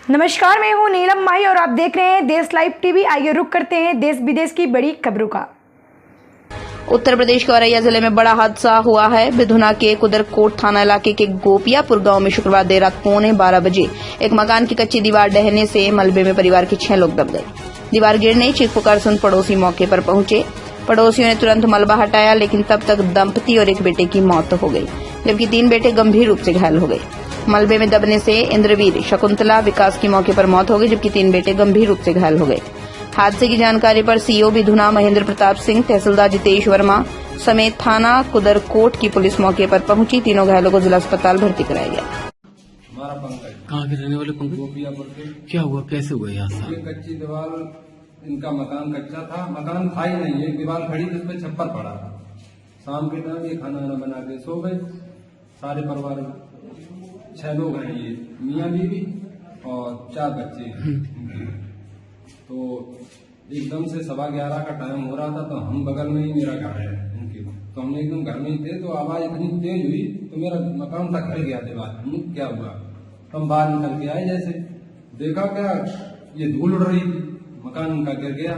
नमस्कार, मैं हूं नीलम माही और आप देख रहे हैं देश लाइव टीवी। आइए रुक करते हैं देश विदेश की बड़ी खबरों का। उत्तर प्रदेश के औरैया जिले में बड़ा हादसा हुआ है। बिधुना के कुदरकोट थाना इलाके के गोपियापुर गांव में शुक्रवार देर रात 11:15 बजे एक मकान की कच्ची दीवार ढहने से मलबे में परिवार के 6 लोग दब गए। दीवार गिरने चीख पुकार सुन पड़ोसी मौके पर पहुंचे। पड़ोसियों ने तुरंत मलबा हटाया, लेकिन तब तक दंपति और एक बेटे की मौत हो गई, जबकि 3 बेटे गंभीर रूप से घायल हो गए। मलबे में दबने से इंद्रवीर, शकुंतला, विकास की मौके पर मौत हो गई, जबकि 3 बेटे गंभीर रूप से घायल हो गए। हादसे की जानकारी पर सीओ बिधुना महेंद्र प्रताप सिंह, तहसीलदार जितेश वर्मा समेत थाना कुदरकोट की पुलिस मौके पर पहुंची। तीनों घायलों को जिला अस्पताल भर्ती कराया गया। हमारा पंकज कहाँ के रहने वाले पंकज? गोपियापुर के। क्या हुआ, कैसे हुआ यहाँ से? ये कच्ची दीवार, इनका मकान कच्चा था, मकान था ही नहीं, एक दीवार खड़ी थी, उसपे छप्पर पड़ा था। शाम के टाइम ये खाना वाना बना के सो गए सारे परिवार, 6 लोग हैं, ये मियाँ बीवी और 4 बच्चे हैं। तो एकदम से 11:15 का टाइम हो रहा था, तो हम बगल में ही, मेरा घर है उनके, तो हमने एकदम घर में ही थे, तो आवाज इतनी तेज हुई तो मेरा मकान तक हिल गया दीवार। क्या हुआ, तो हम बाहर निकल के आए, जैसे देखा क्या ये धूल उड़ रही थी, मकान उनका गिर गया,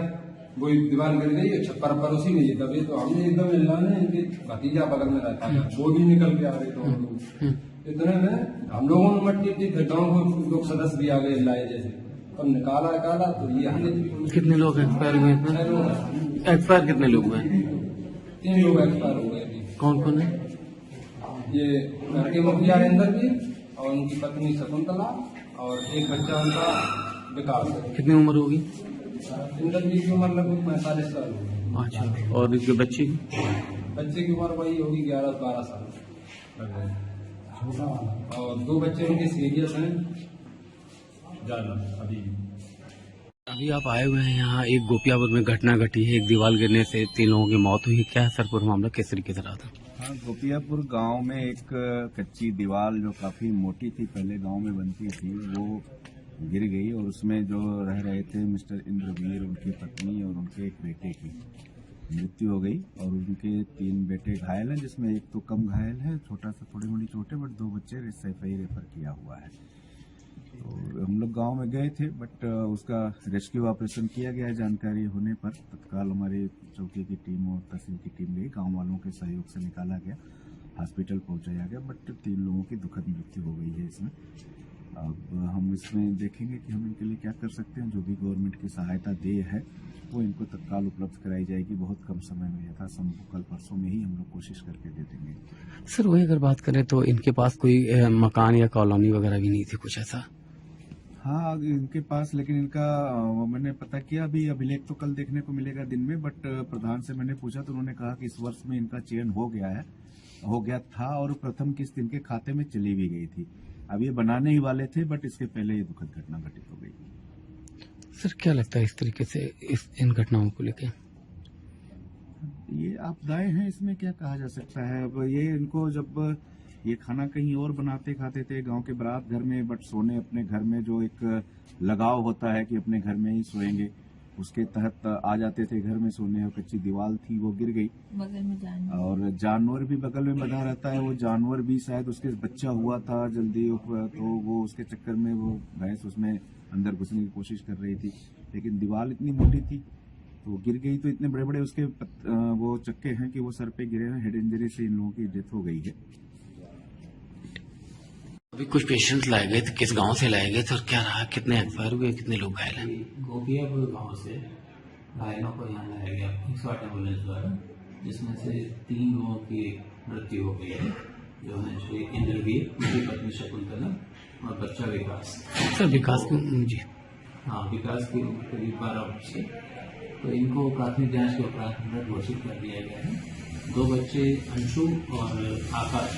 वो दीवार गिर गई, छप्पर पर उसी में ये दबे। तो हमने एकदम हिलाने, इनके भतीजा बगल में रहता था, वो भी निकल के आ रहे। तो इतने में हम लोगों ने मट्टी थी, फिर गाँव को लोग सदस्य भी आ गए हिलाए जैसे, तो निकाला तो ये हमने। कितने लोग एक्सपायर हुए हैं? एक्सपायर कितने लोग हुए? 3 लोग एक्सपायर हो गए थे। कौन कौन है? ये घर के मुखिया इंद्रवीर और उनकी पत्नी शकुंतला और एक बच्चा उनका विकास है। कितनी उम्र होगी? इंद्रवीर की उम्र लगभग 45 साल होगी। अच्छा, और इसके बच्चे की? बच्चे की उम्र वही होगी 11-12 साल लगभग, और 2 बच्चे उनके सीरियस हैं ज्यादा अभी आप आए हुए हैं यहाँ, एक गोपियापुर में घटना घटी है, एक दीवार गिरने से 3 लोगों की मौत हुई। क्या है सर पूरा मामला, किस तरीके से रहा था? हाँ, गोपियापुर गांव में एक कच्ची दीवार जो काफी मोटी थी, पहले गांव में बनती थी, वो गिर गई और उसमें जो रह रहे थे मिस्टर इंद्रवीर, उनकी पत्नी और उनके एक बेटे की मृत्यु हो गई, और उनके 3 बेटे घायल हैं, जिसमें एक तो कम घायल है, छोटा सा, थोड़ी मोटी चोट है, बट 2 बच्चे SFI रेफर किया हुआ है। तो हम लोग गांव में गए थे, बट उसका रेस्क्यू ऑपरेशन किया गया है। जानकारी होने पर तत्काल हमारी चौकी की टीम और तहसील की टीम गई, गांव वालों के सहयोग से निकाला गया, हॉस्पिटल पहुंचाया गया, बट 3 लोगों की दुखद मृत्यु हो गई है इसमें। अब हम इसमें देखेंगे कि हम इनके लिए क्या कर सकते हैं। जो भी गवर्नमेंट की सहायता दे है वो इनको तत्काल उपलब्ध कराई जाएगी, बहुत कम समय में, यथासंभव कल परसों में ही हम लोग कोशिश करके दे देंगे। सर वही अगर बात करें तो इनके पास कोई मकान या कॉलोनी वगैरह भी नहीं थी, कुछ ऐसा? हाँ, इनके पास, लेकिन इनका मैंने पता किया, अभी अभिलेख तो कल देखने को मिलेगा दिन में, बट प्रधान से मैंने पूछा तो उन्होंने कहा कि इस वर्ष में इनका चयन हो गया था और प्रथम किस्त इनके खाते में चली भी गई थी। अब ये बनाने ही वाले थे, बट इसके पहले ये दुखद घटना घटित हो गई। सर क्या लगता है इस तरीके से इन घटनाओं को लेकर? ये आपदाएं हैं, इसमें क्या कहा जा सकता है। अब ये इनको, जब ये खाना कहीं और बनाते खाते थे गांव के बारात घर में, बट सोने अपने घर में जो एक लगाव होता है कि अपने घर में ही सोएंगे, उसके तहत आ जाते थे घर में सोने, और कच्ची दीवार थी, वो गिर गई, बगल में जानवर, और जानवर भी बगल में बंधा रहता है, वो जानवर भी शायद उसके बच्चा हुआ था जल्दी, तो वो उसके चक्कर में वो भैंस उसमें अंदर घुसने की कोशिश कर रही थी, लेकिन दीवार इतनी मोटी थी तो गिर गई। तो इतने बड़े बड़े उसके वो चक्के हैं कि वो सर पे गिरे हैं, हेड इंजरी से इन लोगों की डेथ हो गई है। अभी कुछ पेशेंट लाए गए थे, किस गांव से लाए गए थे और क्या रहा, कितने एक्सपायर हुए, कितने लोग घायल हैं? गोपियापुर गांव से घायलों को यहाँ लाया गया 108 एम्बुलेंस द्वारा, जिसमें से 3 लोगों की मृत्यु हो गई है, जो है श्री इंद्रवीर, उनकी पत्नी शकुंतला और बच्चा विकास। सर विकास की जी? हाँ, विकास की उम्र करीब 12 वर्ष है। तो इनको प्राथमिक जांच के उपरांत मृत घोषित कर दिया गया है। 2 बच्चे अंशु और आकाश,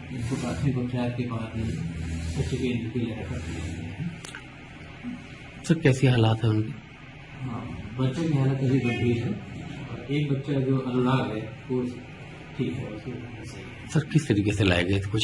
इनको प्राथमिक उपचार के बाद बच्चे के इंद्र के लिए रेफर किया गया है। सर कैसी हालात है उनकी? हाँ, बच्चे की हालत अभी गंभीर है, और एक बच्चा जो अनुराग है वो ठीक है। सर किस तरीके से लाए गए थे, कुछ